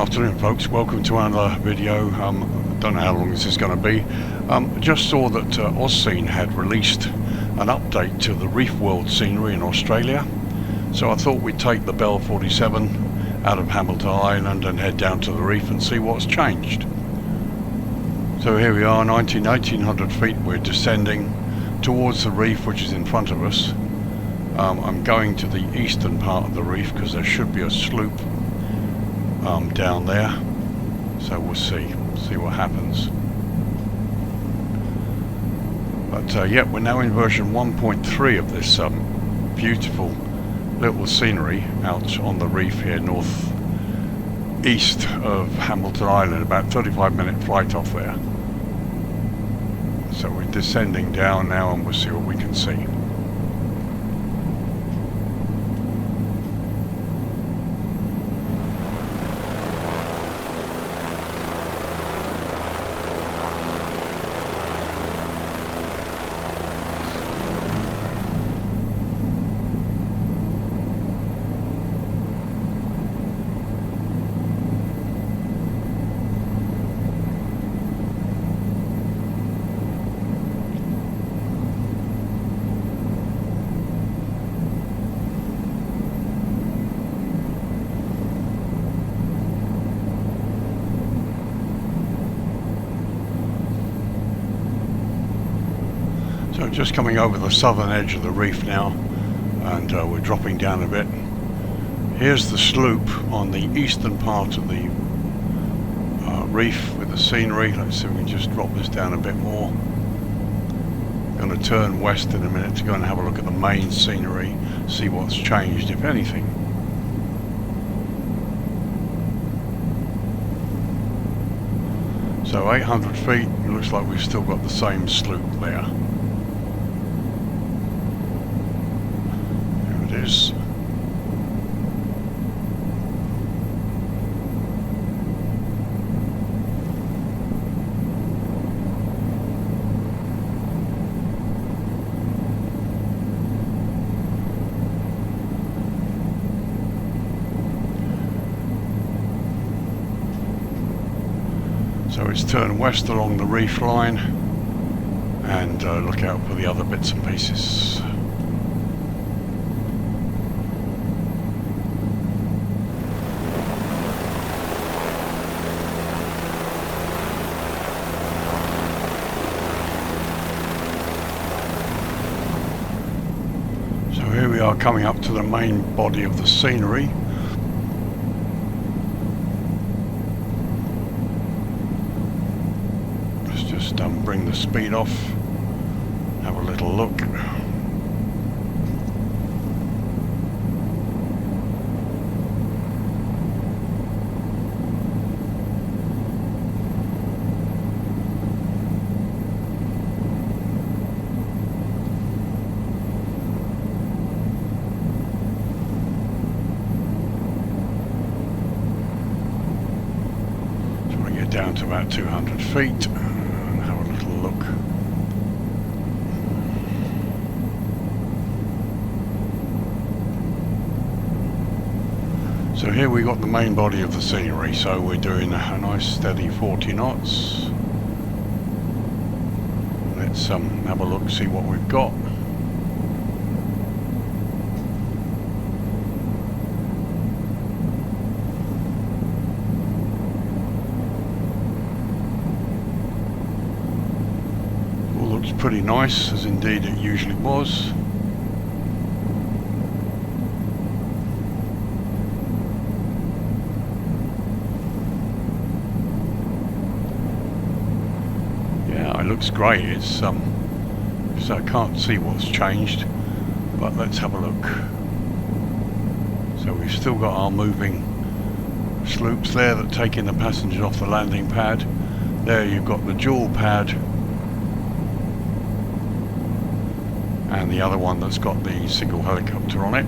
afternoon, folks. Welcome to another video. Don't know how long this is going to be. Just saw that Ausscene had released an update to the Reef World scenery in Australia. So I thought we'd take the Bell 47 out of Hamilton Island and head down to the Reef and see what's changed. So here we are, 1800 feet. We're descending towards the Reef, which is in front of us. I'm going to the eastern part of the Reef because there should be a sloop down there, so we'll see what happens. But yeah, we're now in version 1.3 of this beautiful little scenery out on the Reef here, north east of Hamilton Island, about 35-minute flight off there. So we're descending down now and we'll see what we can see. So just coming over the southern edge of the Reef now, and we're dropping down a bit. Here's the sloop on the eastern part of the Reef with the scenery. Let's see if we can just drop this down a bit more. Going to turn west in a minute to go and have a look at the main scenery, see what's changed, if anything. So 800 feet, it looks like we've still got the same sloop there. Is. So it's turned west along the Reef line, and look out for the other bits and pieces. Here we are coming up to the main body of the scenery. Let's just bring the speed off, have a little look. Down to about 200 feet and have a little look. So here we got the main body of the scenery, so we're doing a nice steady 40 knots. Let's have a look, see what we've got. Looks pretty nice, as indeed it usually was. Yeah, it looks great. It's so I can't see what's changed, but let's have a look. So we've still got our moving sloops there that take in the passengers off the landing pad. There you've got the dual pad, and the other one that's got the single helicopter on it.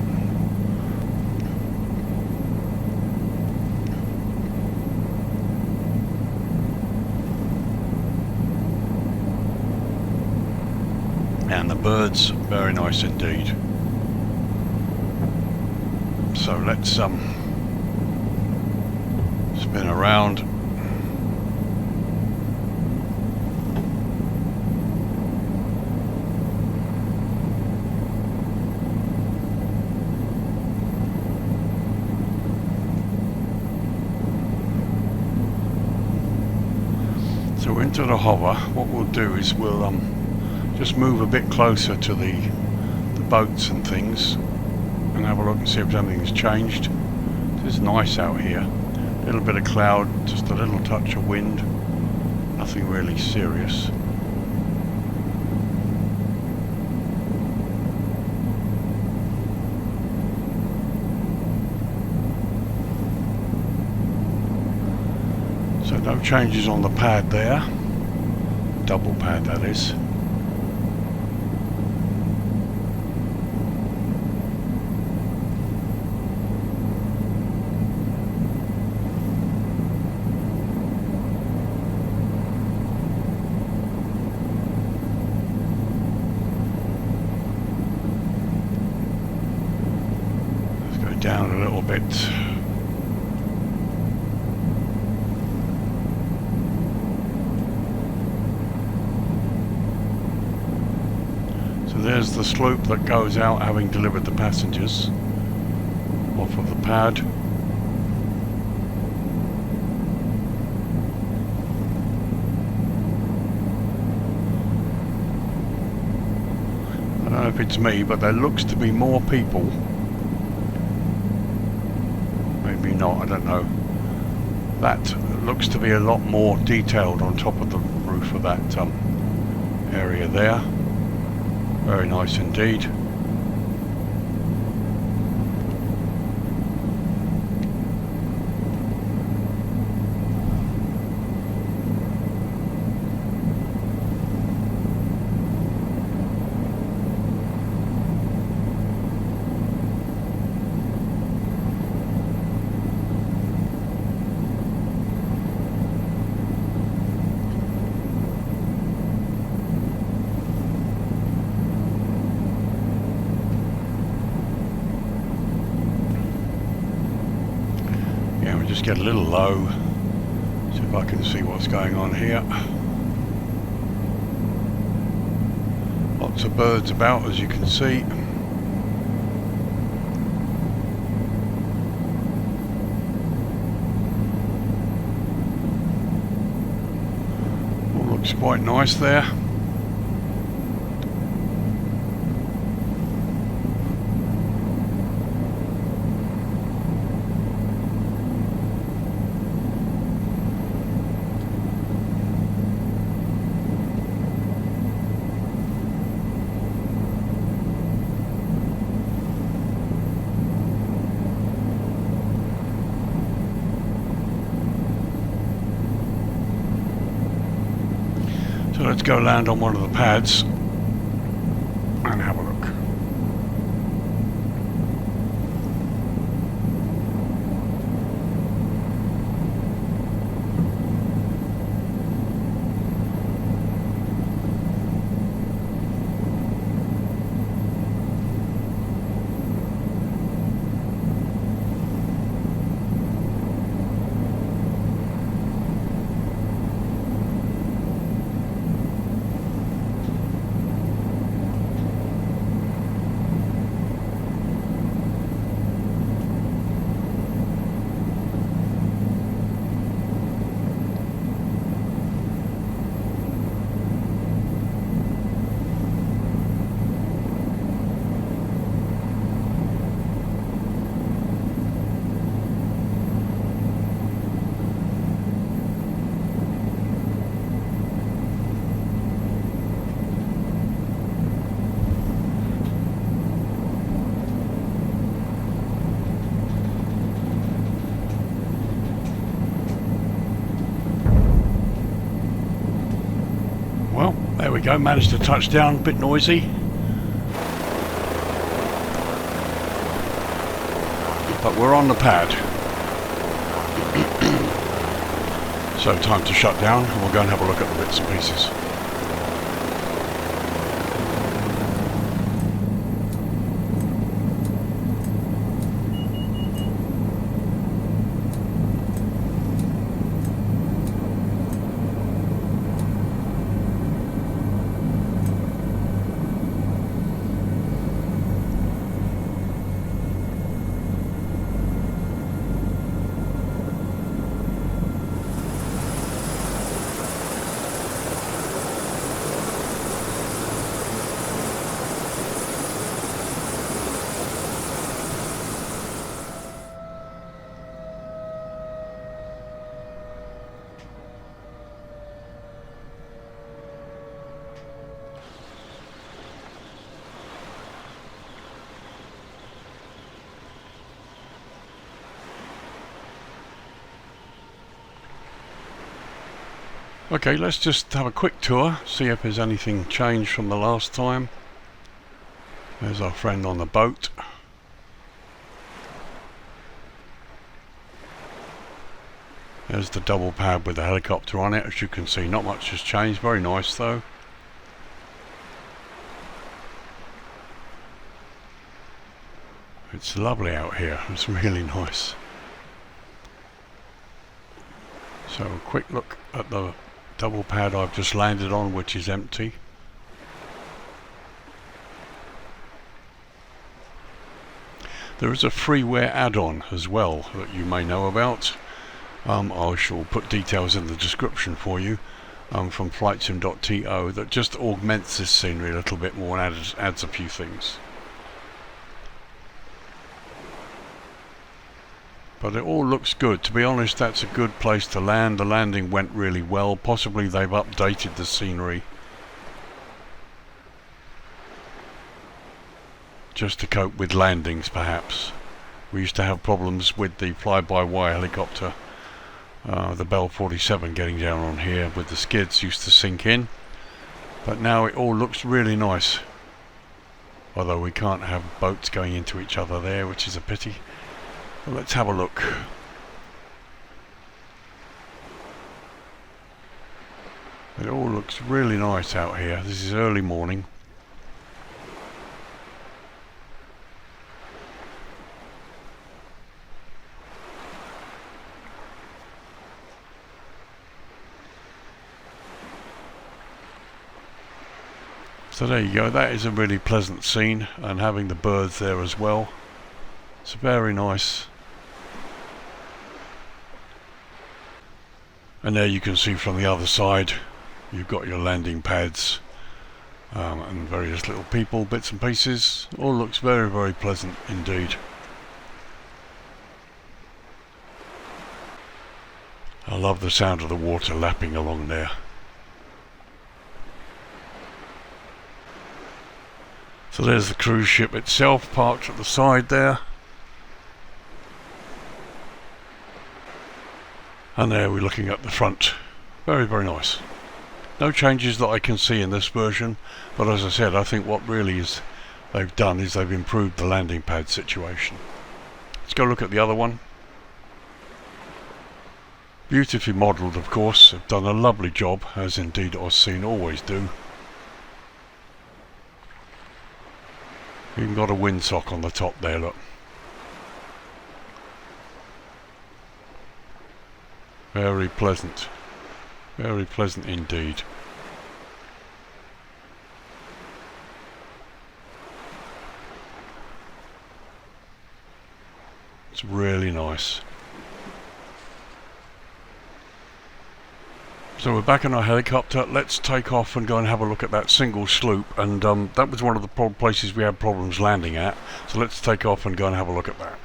And the birds, very nice indeed. So let's spin around. So into the hover, what we'll do is we'll just move a bit closer to the boats and things and have a look and see if anything's changed. It's nice out here. A little bit of cloud, just a little touch of wind, nothing really serious. So no changes on the pad there, double pad that is. Let's go down a little bit. There's the sloop that goes out having delivered the passengers off of the pad. I don't know if it's me, but there looks to be more people. Maybe not, I don't know. That looks to be a lot more detailed on top of the roof of that area there. Very nice indeed. Just get a little low, see if I can see what's going on here. Lots of birds about, as you can see. All looks quite nice there. So let's go land on one of the pads and have a look. Well, there we go, managed to touch down, a bit noisy. But we're on the pad. So time to shut down and we'll go and have a look at the bits and pieces. Okay, let's just have a quick tour, see if there's anything changed from the last time. There's our friend on the boat. There's the double pad with the helicopter on it. As you can see, not much has changed. Very nice though. It's lovely out here. It's really nice. So a quick look at the double pad I've just landed on, which is empty. There is a freeware add-on as well that you may know about. I shall put details in the description for you from flightsim.to that just augments this scenery a little bit more and adds a few things. But it all looks good. To be honest, that's a good place to land. The landing went really well. Possibly they've updated the scenery just to cope with landings, perhaps. We used to have problems with the fly-by-wire helicopter, the Bell 47 getting down on here with the skids used to sink in. But now it all looks really nice. Although we can't have boats going into each other there, which is a pity. Well, let's have a look. It all looks really nice out here. This is early morning. So there you go, that is a really pleasant scene, and having the birds there as well. It's very nice. And there you can see from the other side, you've got your landing pads and various little people, bits and pieces. All looks very, very pleasant indeed. I love the sound of the water lapping along there. So there's the cruise ship itself parked at the side there. And there we're looking at the front. Very, very nice. No changes that I can see in this version, but as I said, I think what really is they've done is they've improved the landing pad situation. Let's go look at the other one. Beautifully modelled, of course. They've done a lovely job, as indeed Ausseen always do. Even got a windsock on the top there, look. Very pleasant indeed. It's really nice. So we're back in our helicopter. Let's take off and go and have a look at that single sloop, and that was one of the places we had problems landing at, so let's take off and go and have a look at that.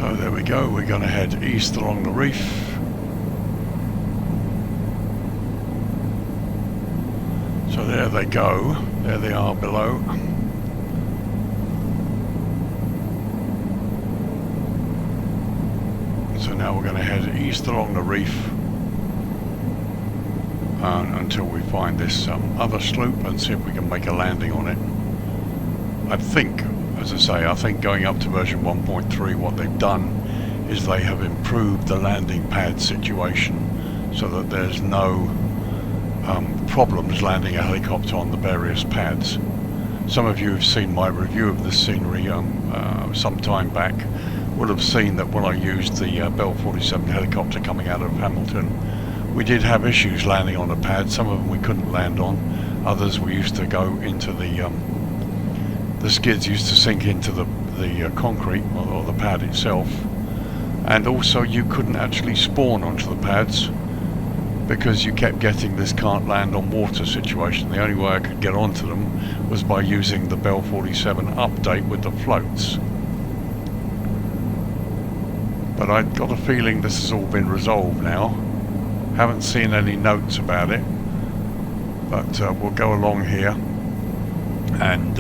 So there we go, we're going to head east along the reef. they go. There they are below. So now we're going to head east along the reef until we find this other sloop and see if we can make a landing on it. I think, as I say, I think going up to version 1.3, what they've done is they have improved the landing pad situation so that there's no problems landing a helicopter on the various pads. Some of you have seen my review of this scenery some time back, would have seen that when I used the Bell 47 helicopter coming out of Hamilton, we did have issues landing on the pad. Some of them we couldn't land on, others we used to go into the skids used to sink into the concrete or the pad itself, and also you couldn't actually spawn onto the pads because you kept getting this can't land on water situation. The only way I could get onto them was by using the Bell 47 update with the floats. But I've got a feeling this has all been resolved now. Haven't seen any notes about it, but we'll go along here and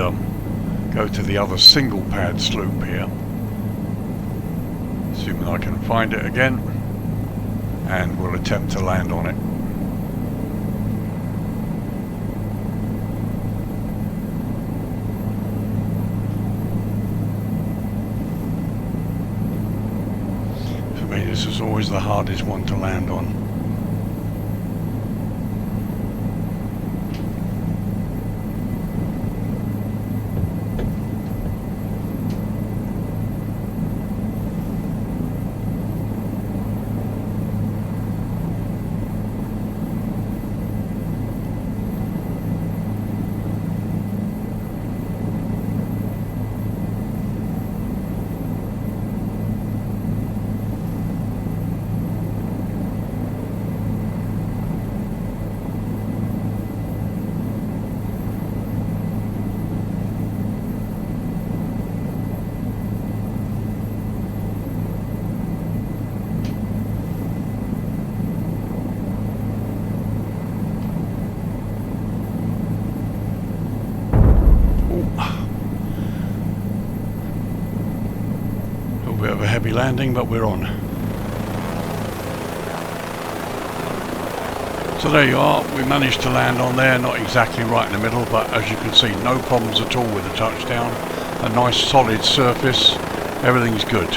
go to the other single pad sloop here, assuming I can find it again, and we'll attempt to land on it. For me, this is always the hardest one to land on. Bit of a heavy landing, but we're on. So there you are, we managed to land on there, not exactly right in the middle, but as you can see, no problems at all with the touchdown. A nice solid surface, everything's good.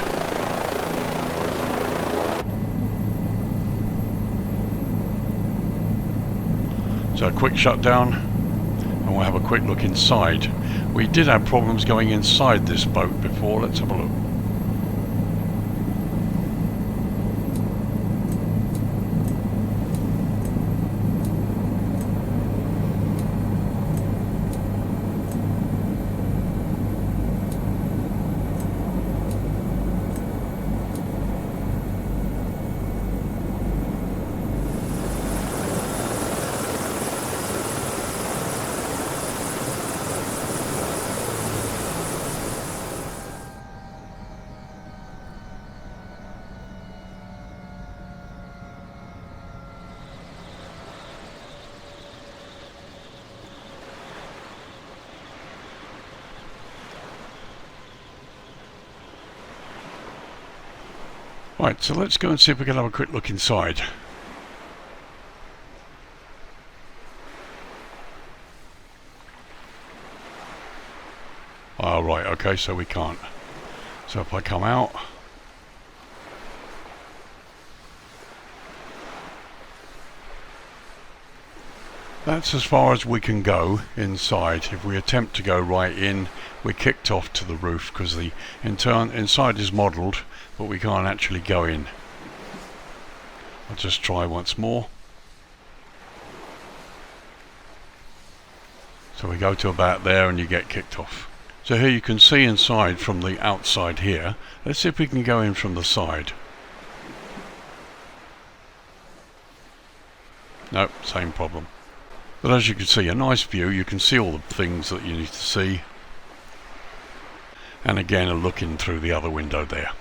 So a quick shutdown, and we'll have a quick look inside. We did have problems going inside this boat before. Let's have a look. Right, so let's go and see if we can have a quick look inside. Oh, right, okay, so we can't. So if I come out, that's as far as we can go inside. If we attempt to go right in, we're kicked off to the roof because the inside is modelled, but we can't actually go in. I'll just try once more. So we go to about there and you get kicked off. So here you can see inside from the outside here. Let's see if we can go in from the side. Nope, same problem. But as you can see, a nice view. You can see all the things that you need to see. And again, a look in through the other window there.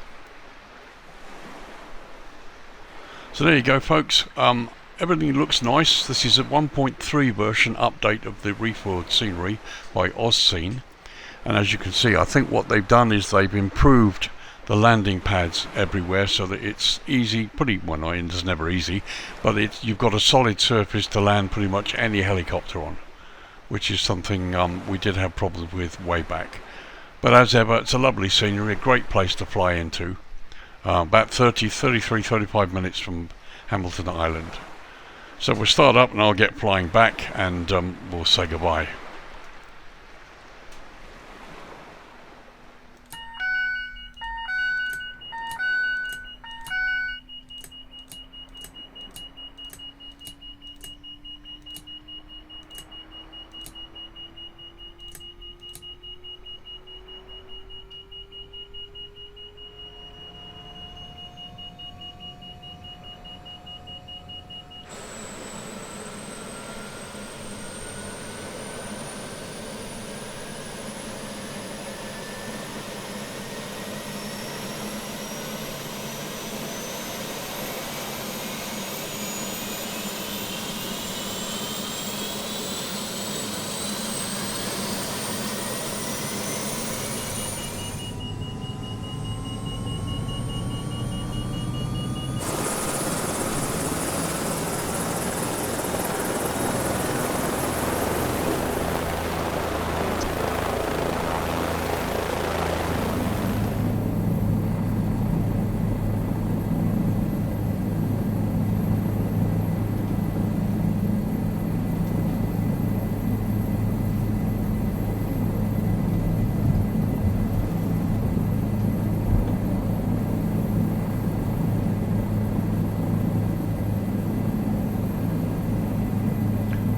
So there you go, folks. everything looks nice. This is a 1.3 version update of the Reef World scenery by Ausscene, and as you can see, I think what they've done is they've improved the landing pads everywhere so that it's easy, it's never easy, but you've got a solid surface to land pretty much any helicopter on, which is something we did have problems with way back. But as ever, it's a lovely scenery, a great place to fly into. About 35 minutes from Hamilton Island. So we'll start up and I'll get flying back, and we'll say goodbye.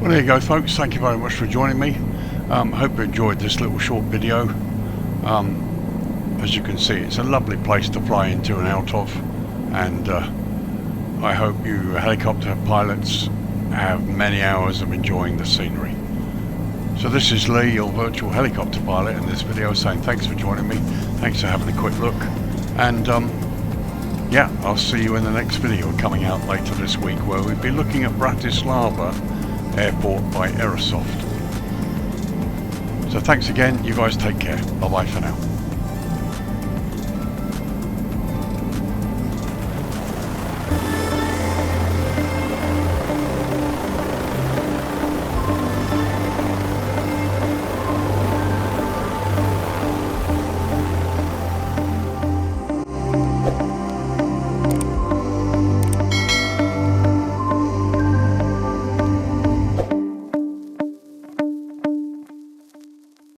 Well, there you go, folks. Thank you very much for joining me. Hope you enjoyed this little short video. As you can see, it's a lovely place to fly into and out of, and I hope you helicopter pilots have many hours of enjoying the scenery. So this is Lee, your virtual helicopter pilot, in this video, saying thanks for joining me, thanks for having a quick look, and yeah, I'll see you in the next video coming out later this week, where we'll be looking at Bratislava Airport by Aerosoft. So thanks again, you guys take care. Bye bye for now.